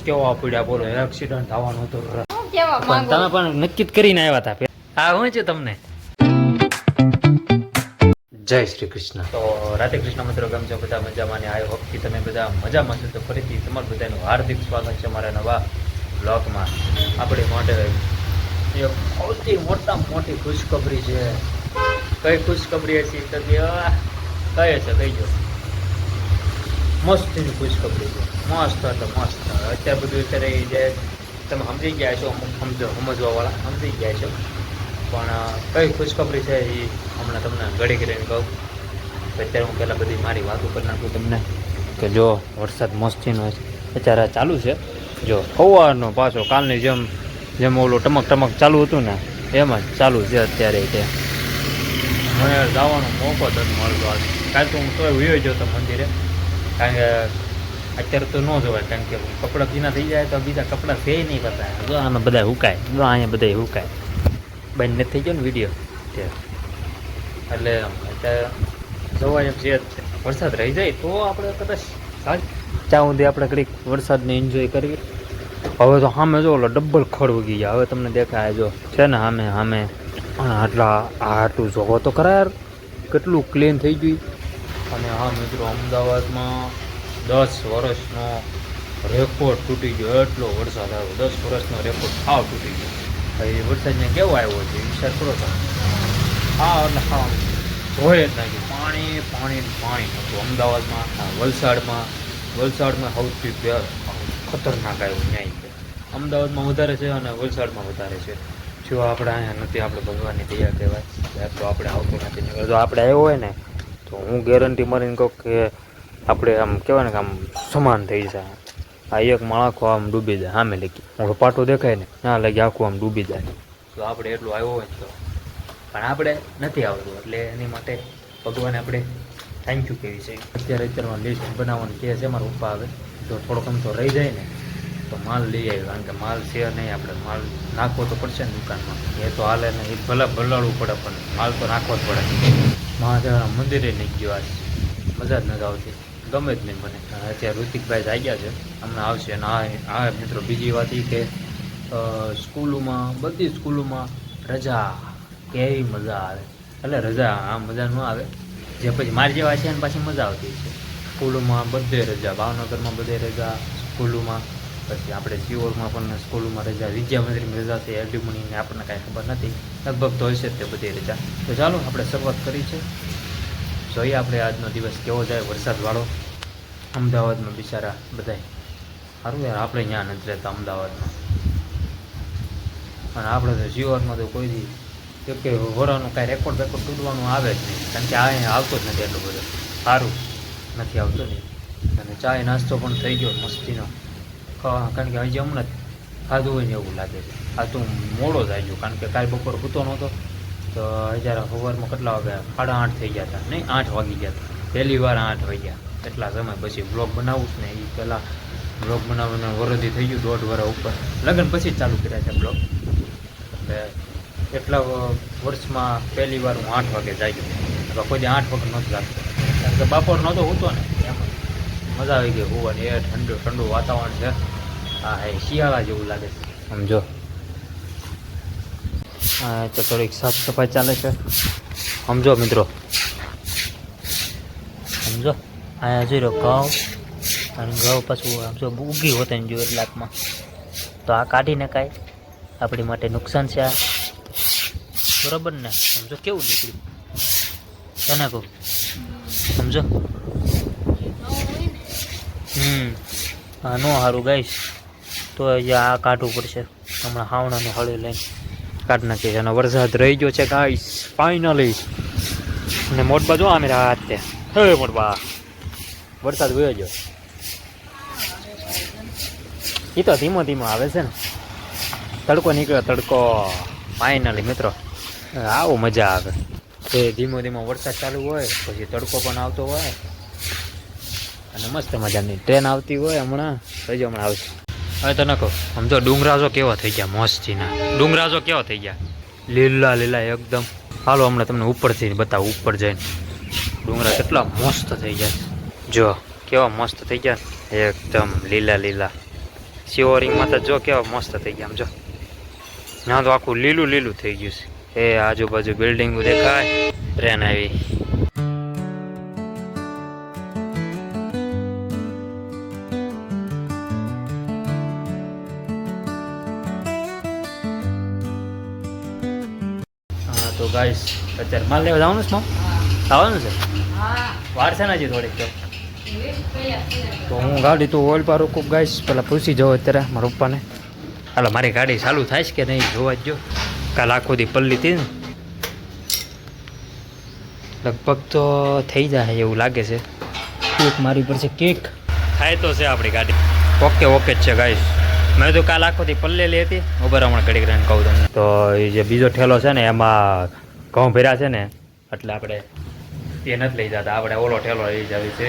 કેવા પડ્યા બોલો, એક્સિડન્ટ થવાનું હતું. કેવા પણ માંગો તમે પણ નક્કી જ કરીને આવ્યા હતા. હા હું છે તમને જય શ્રી કૃષ્ણ. તો રાધે કૃષ્ણ મિત્રો, કેમ છો બધા? મજામાં ને આયો હોપ કે તમે બધા મજામાં છો. તો ફરીથી તમારું બધાનું હાર્દિક સ્વાગત છે મારા નવા બ્લોગમાં. આપણી માટે એક સૌથી મોટામાં મોટી ખુશખબરી છે. કઈ ખુશખબરી હતી તો કઈ છે કઈ જો મસ્તની ખુશખબરી છે. મસ્ત એટલે મસ્ત. અત્યારે બધું અત્યારે જે તમે સમજી ગયા છો, અમુક સમજવાવાળા સમજી ગયા છો. પણ કઈ ખુશખબરી છે એ હમણાં તમને ઘડી કરીને કહું. અત્યારે હું પહેલાં બધી મારી વાતો કરી નાખું તમને કે જો વરસાદ મસ્તીનો અત્યારે ચાલુ છે. જો સવારનો પાછો કાલની જેમ ઓલું ટમક ટમક ચાલુ હતું ને એમ જ ચાલુ છે અત્યારે. તે મને જવાનો મોકો જ નથી મળતો આજ. કાલે તો હું તોય વયો જતો મંદિરે, કારણ કે અત્યારે તો ન જોવાય, કારણ કે કપડાં ભીના થઈ જાય તો બીજા કપડાં છે નહીં બતાવે. જો આમાં બધા હુકાય, જો અહીંયા બધા હુકાય. બંધ નથી થઈ ગયો ને વિડીયો તે એટલે અત્યારે જોવાય એમ છે. વરસાદ રહી જાય તો આપણે કદાચ ત્યાં સુધી આપણે કંઈક વરસાદને એન્જોય કરવી. હવે તો સામે જો ઓલો ડબલ ખડ ઉગી ગયા. હવે તમને દેખાય જો છે ને સામે આટલું જોવો તો ખરા યાર, કેટલું ક્લીન થઈ ગયું. અને હા મિત્રો, અમદાવાદમાં 10 વર્ષનો રેકોર્ડ તૂટી ગયો. એટલો વરસાદ આવ્યો, 10 વર્ષનો રેકોર્ડ સાવ તૂટી ગયો. એ વરસાદને કેવો આવ્યો છે વિચાર કરો તમે. હા એટલે હા જોઈએ જ નાખ્યું, પાણી હતું અમદાવાદમાં. વલસાડમાં સૌથી ખતરનાક આવ્યું ન્યાય. અમદાવાદમાં વધારે છે અને વલસાડમાં વધારે છે. જો આપણે અહીંયા નથી, આપણે ભગવાનની દયા કહેવાય તો આપણે આવતો નથી. જો આપણે આવ્યો હોય ને તો હું ગેરંટી મારીને કહું કે આપણે આમ કહેવાય ને કે આમ સમાન થઈ જાય. આ એક માળખો આમ ડૂબી જાય સામે લગી, હું પાટો દેખાય ને ના લગી આખું આમ ડૂબી જાય. તો આપણે એટલું આવ્યો હોય તો, પણ આપણે નથી આવતું. એટલે એની માટે ભગવાને આપણે થેન્ક યુ કહેવી છે. અત્યારમાં લિસ્ટ બનાવવાનું કહે છે મારા પપ્પા. આવે જો થોડોક આમ તો રહી જાય ને તો માલ લઈ આવ્યો, કારણ કે માલ છે નહીં. આપણે માલ નાખવો તો પડશે ને દુકાનમાં. એ તો હાલે ને, એ ભલે ભલાડવું પડે પણ માલ તો નાખવો જ પડે. મહાદેવના મંદિરે નહીં ગયો આજ, મજા જ નથી આવતી, ગમે જ નહીં મને. અત્યારે ઋતિકભાઈ જાગ્યા છે, હમણાં આવશે. અને આ મિત્રો બીજી વાત એ કે સ્કૂલોમાં, બધી સ્કૂલોમાં રજા કેવી મજા આવે. એટલે રજા આ મજા ન આવે, જે પછી મારી જેવા છે ને પાછી મજા આવતી છે. સ્કૂલોમાં બધે રજા, ભાવનગરમાં બધે રજા સ્કૂલોમાં. પછી આપણે સિયોરમાં પણ સ્કૂલોમાં રજા, વિદ્યામંદિરમાં રજા છે, એલ્યુમનીને આપણને કાંઈ ખબર નથી, લગભગ તો હશે જ તે બધી રજા. તો ચાલો આપણે શરૂઆત કરી છે. જોઈએ આપણે આજનો દિવસ કેવો જાય વરસાદવાળો. અમદાવાદમાં બિચારા બધાય સારું યાર, આપણે ત્યાં નથી રહેતા અમદાવાદમાં. અને આપણે તો સિયોરમાં તો કોઈ દી કે વરાનું કાંઈ રેકોર્ડ તૂટવાનું આવે જ નહીં, કારણ કે અહીંયા આવતો જ નથી એટલું બધું સારું નથી આવતો નહીં. અને ચાય નાસ્તો પણ થઈ ગયો મસ્તીનો, કારણ કે હજી હમણાં ખાધું હોય ને એવું લાગે છે. આ તો મોડો થઈ ગયો, કારણ કે કાલ બપોર સૂતો નહોતો તો જ્યારે સવારમાં કેટલા વાગ્યા, 8:30 થઈ ગયા હતા, નહીં 8 વાગી ગયા હતા. પહેલી વાર 8 વાગ્યા. એટલા સમય પછી બ્લોગ બનાવું જ ને, એ પહેલાં બ્લોગ બનાવવાનું વરદી થઈ ગયું 1.5 વર્ષ ઉપર. લગ્ન પછી જ ચાલુ કર્યા છે બ્લોગ. એટલે એટલા વર્ષમાં પહેલી વાર હું 8 વાગે જાગ્યો. એટલે કોઈ 8 વાગે નહોતો જાગતો, કારણ કે બપોર નહોતો હોતો ને એમાં મજા આવી ગઈ હોવાની. એ ઠંડુ વાતાવરણ છે. હા એ શિયાળા જેવું લાગે છે સમજો. હા તો થોડીક સાફ સફાઈ ચાલે છે સમજો મિત્રો, સમજો. અહીંયા જોઈ રહ્યો ઘઉં, અને ઘઉં પાછું આમ જો ઉગી હોતા ને જો એટલાકમાં. તો આ કાઢીને કાંઈ આપણી માટે નુકસાન છે આ, બરાબર ને? સમજો કેવું નીકળ્યું તને કહું, સમજો. હા ન સારું ગાઈશ તો આ કાઢવું પડશે. હમણાં હાવણાનું હળી લઈને કાઢી નાખીએ. અને વરસાદ રહી ગયો છે ગાઈશ ફાઇનલી. અને મોટબા જો આમે રાત તે હે મોટબા વરસાદ વયો ગયો. એ તો ધીમો ધીમો આવે છે ને, તડકો નીકળ્યો તડકો ફાઇનલી મિત્રો. આવો મજા આવે એ ધીમો ધીમો વરસાદ ચાલુ હોય, પછી તડકો પણ આવતો હોય, અને મસ્ત મજાની ટ્રેન આવતી હોય. હમણાં આવશે. હવે તો ન કહો, સમજો ડુંગરાજો કેવા થઈ ગયા મસ્તીના. ડુંગરાજો કેવા થઈ ગયા લીલા લીલા એકદમ. હાલો હમણાં તમને ઉપરથી બતાવું, ઉપર જઈને ડુંગરા કેટલા મસ્ત થઈ ગયા. જો કેવા મસ્ત થઈ ગયા એકદમ લીલા લીલા. શિવરિંગમાં તો જો કેવા મસ્ત થઈ ગયા આમ જો. ત્યાં તો આખું લીલું લીલું થઈ ગયું છે. એ આજુબાજુ બિલ્ડિંગ દેખાય, ટ્રેન આવી. હા તો ગાઈસ અત્યારે માલ લેવા જવાનું છે, આવવાનું છે. વાર છે ને હજી થોડીક તો હું ગાડી તો ઓઇલ પર રોકું ગાઈસ. પેલા પૂછી જાઉં અત્યારે મારા પપ્પાને. હાલો મારી ગાડી ચાલુ થાય છે કે નહીં જોવા જ જો. કાલ આખો દી પલ્લી હતી ને, લગભગ તો થઈ જાય એવું લાગે છે. કેક મારી પડશે, કેક થાય તો છે આપણી ગાડી. ઓકે ઓકે જ છે ગાઈસ. મેં તો કાલ આખોથી પલ્લેલી હતી. ઉભર હમણાં ઘડીક રહીને કહું તમને. તો એ જે બીજો ઠેલો છે ને એમાં ઘઉં ભર્યા છે ને, એટલે આપણે એ નથી લઈ જતા, આપણે ઓલો ઠેલો લઈ જાવી છે.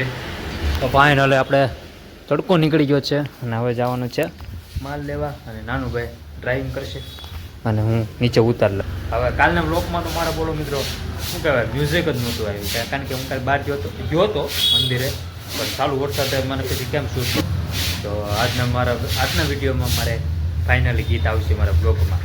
તો ફાઇનલ આપણે તડકો નીકળી ગયો છે અને હવે જવાનું છે માલ લેવા. અને નાનું ભાઈ ડ્રાઇવિંગ કરશે અને હું નીચે ઉતાર લઉં. હવે કાલના બ્લોકમાં તો મારા બોલો મિત્રો શું કહેવાય, મ્યુઝિક જ નહોતું આવ્યું, કારણ કે હું કાલે બહાર ગયો હતો મંદિરે, પણ ચાલુ વરસાદ મને પછી કેમ શું. તો આજના વિડીયોમાં મારે ફાઇનલી ગીત આવશે મારા બ્લોગમાં.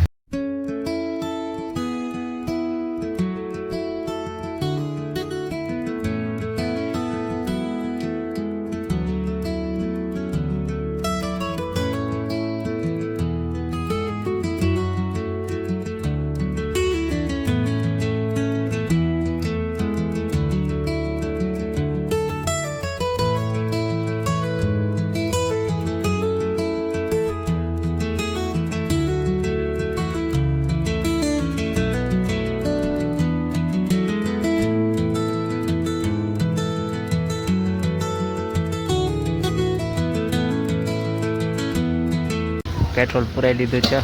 પેટ્રોલ પુરાઈ લીધું છે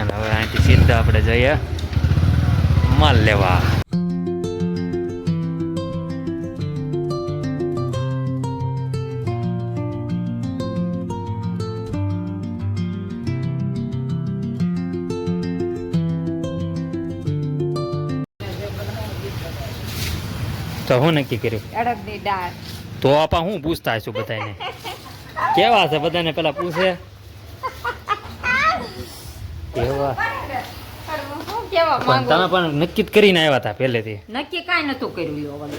અને હવે અહીંથી સીધા આપણે જઈએ માલ લેવા. તો હું નક્કી કર્યું? અડદની દાળ. તો આપા હું પૂછતા હશું બધાને કેવા છે, બધાને પેલા પૂછે કેવા. પણ તમે પણ નક્કી કરીને આવ્યા હતા પહેલેથી? નક્કી કાંઈ નતું કર્યું.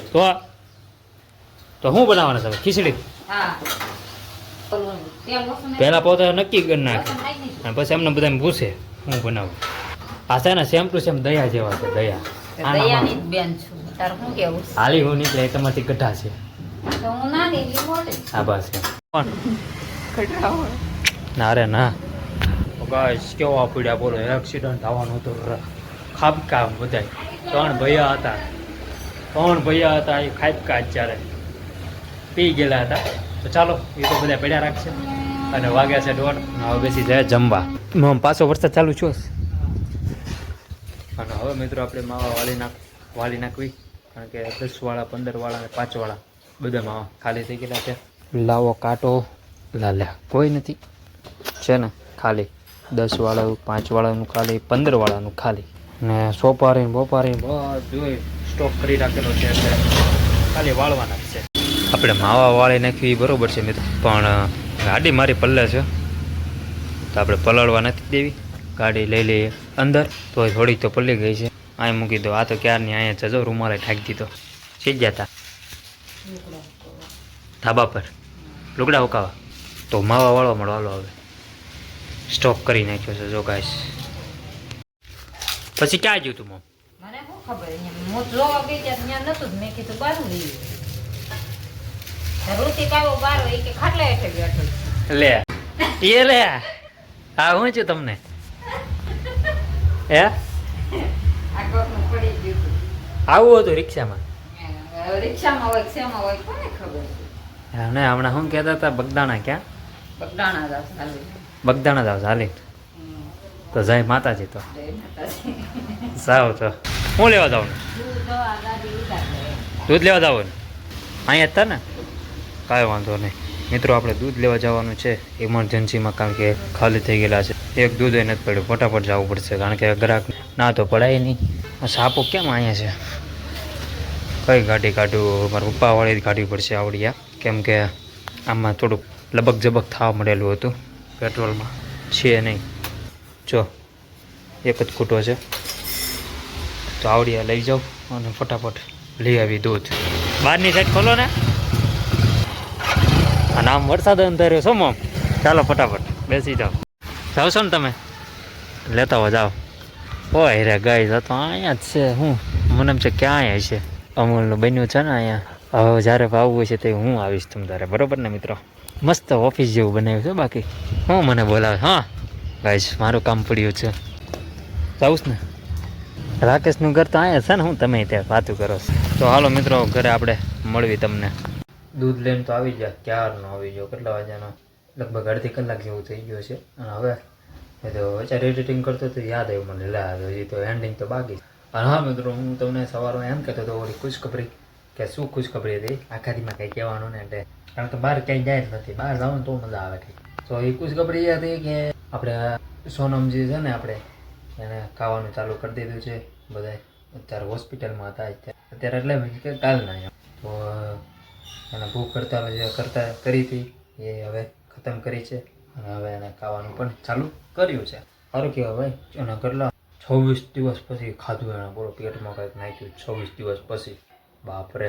તો શું બનાવવાના છે? ખીચડી. પહેલા પોતે નક્કી કરી નાખે અને પછી એમને બધાને પૂછે હું બનાવું. આ છે ને સેમ ટુ સેમ દયા જેવા છે. દયાની બેન છું. તારું શું કેવું? હાલી હું નીકળે તમારથી ગઢા છે. હા બસ ના રે ના. ગાઈસ કેવા પડ્યા બોલો, એક્સિડન્ટ થવાનું હતું. ખાબકા બધાય. ત્રણ ભૈયા હતા એ ખાબકા અત્યારે પી ગયેલા હતા. તો ચાલો એ તો બધા પડ્યા રાખશે. અને વાગ્યા છે 1:30. હવે બેસી જાય જમવા. પાછો વરસાદ ચાલુ છો. અને હવે મિત્રો આપણે માવા વાળી નાખવી, કારણ કે 10 વાળા 15 વાળા અને 5 વાળા બધા માવા ખાલી થઈ ગયેલા છે. લાવો કાંટો લાલ્યા કોઈ નથી છે ને, ખાલી 10 વાળાનું 5 વાળાનું ખાલી 15 વાળાનું ખાલી. ને સોપારી બોપારી બધું સ્ટોક કરી રાખેલો છે, એટલે ખાલી વાળવાના છે. આપણે માવા વાળી નાખવી બરોબર છે મિત્રો, પણ ગાડી મારી પલ્લે છે તો આપણે પલળવા નથી દેવી. ગાડી લઈ લઈએ અંદર, તો થોડીક તો પલ્લી ગઈ છે. અહીં મૂકી દો. આ તો ક્યારની અહીંયા જજો રૂમાલે ઠાકી દીધો. સીજ જતા ધાબા પર લુગડા ઉકાવા. તો માવા વાળવા મળો. હાલો હવે સ્ટોક કરી નાખ્યો છે જો ગાઈસ. પછી ક્યાં ગયું તું? મને શું ખબર, હું જોવા ગઈ ત્યાં ત્યાં નતું. મેં કીધું બારું લઈ ઋતિક આવ્યો બારો, એ કે ખાટલા હેઠે બેઠો. લે એ લે હા હું છું તમને હે પડી ગયું. આવું હતું રિક્ષામાં હોય શેમાં હોય કોને ખબર. ને હમણાં શું કહેતા હતા? બગદાણા. ક્યાં બગદાણા જાવ ચાલી? તો જાય માતાજી. તો જાવ તો હું લેવા જાઉં? દૂધ લેવા જાવ ને? અહીંયા હતા ને? કાંઈ વાંધો નહીં મિત્રો, આપણે દૂધ લેવા જવાનું છે ઇમરજન્સીમાં, કારણ કે ખાલી થઈ ગયેલા છે. એક દૂધ એ નથી પડ્યું, ફટાફટ જવું પડશે, કારણ કે ગ્રાહક ના તો પડાય નહીં. સાપો કેમ અહીંયા છે? કઈ ગાડી કાઢું? મારા પપ્પાવાળી જ કાઢવી પડશે આવડી, કેમ કે આમાં થોડુંક લબક જબક થવા મળેલું હતું પેટ્રોલમાં છે નહીં. જો એક જ ખૂટો છે તો આવડિયા લઈ જાઓ અને ફટાફટ લઈ આવી દૂધ. બહારની સાઈડ ખોલો ને. અને આમ વરસાદ અંધાર્યો છો મમ. ચાલો ફટાફટ બેસી જાઓ. જાવશો ને તમે લેતા હો જાઓ. ઓય રે ગાય જતો અહીંયા જ છે. હું મને એમ છે ક્યાં અહીંયા છે અમૂલનું બન્યું છે ને અહીંયા. હવે જ્યારે આવવું છે તે હું આવીશ તમ તારે, બરોબર ને મિત્રો. મસ્ત ઓફિસ જેવું બનાવ્યું છે. બાકી હું મને બોલાવે. હા ગાઈશ મારું કામ પડ્યું છે. જાઉં ને રાકેશનું ઘર તો અહીંયા છે ને. હું તમે ત્યાં વાતું કરો છો. તો હાલો મિત્રો ઘરે આપણે મળવી તમને. દૂધ લઈને તો આવી ગયા. ક્યારનો આવી ગયો. કેટલા વાગ્યાનો? લગભગ અડધી કલાક જેવું થઈ ગયો છે. અને હવે એ તો અત્યારે એડિટિંગ કરતો તો યાદ આવ્યું મને. લે હજી તો એન્ડિંગ તો બાકી. અને હા મિત્રો હું તમને સવારમાં એમ કહેતો હતો ઓલી ખુશખબરી કે શું ખુશખબરી હતી આખાદીમાં કંઈ કહેવાનું ને એટલે. કારણ કે બહાર ક્યાંય જાય જ નથી. બહાર જવાનું તો મજા આવે કંઈ. તો એ ખુશખબરી એ હતી કે આપણે સોનમજી છે ને આપણે એને ખાવાનું ચાલુ કરી દીધું છે. બધા અત્યારે હોસ્પિટલમાં હતા અત્યારે એટલે કે કાલના એમ. તો એને ભૂખ હડતાલ જે કરી હતી એ હવે ખતમ કરી છે. અને હવે એને ખાવાનું પણ ચાલુ કર્યું છે. સારું કહેવાય ભાઈ. અને કેટલા 26 દિવસ પછી ખાધું એને. બોલો પેટમાં કંઈક નાખ્યું 26 દિવસ પછી. બાપરે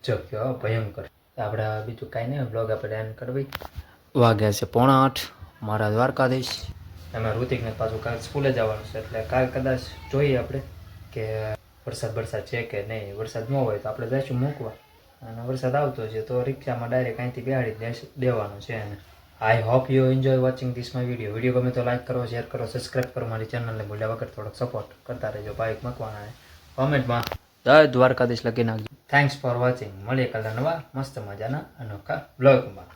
ગજબ કહેવાય ભયંકર. આપણે બીજું કાંઈ નહીં. બ્લોગ આપણે એન્ડ કરવી. વાગ્યા છે 7:45. મારા દ્વારકાધીશ. એમાં ઋતિકને પાછું કાલ સ્કૂલે જવાનું છે એટલે કાલ કદાચ જોઈએ આપણે કે વરસાદ છે કે નહીં. વરસાદ ન હોય તો આપણે જઈશું મૂકવા. અને વરસાદ આવતો છે તો રિક્ષામાં ડાયરેક્ટ અહીંથી બેહાડી દેવાનું છે એને. I hope you enjoy watching this my video. Video ગમે તો લાઈક કરો, શેર કરો, સબસ્ક્રાઈબ કરો. મારી ચેનલને ભૂલ્યા વગર થોડોક સપોર્ટ કરતા રહેજો. બાઇક મૂકવાના કોમેન્ટમાં જય દ્વારકાધીશ લખી નાખજો. Thanks for watching. મળીએ કાલે નવા મસ્ત મજાના અનોખા બ્લોગમાં.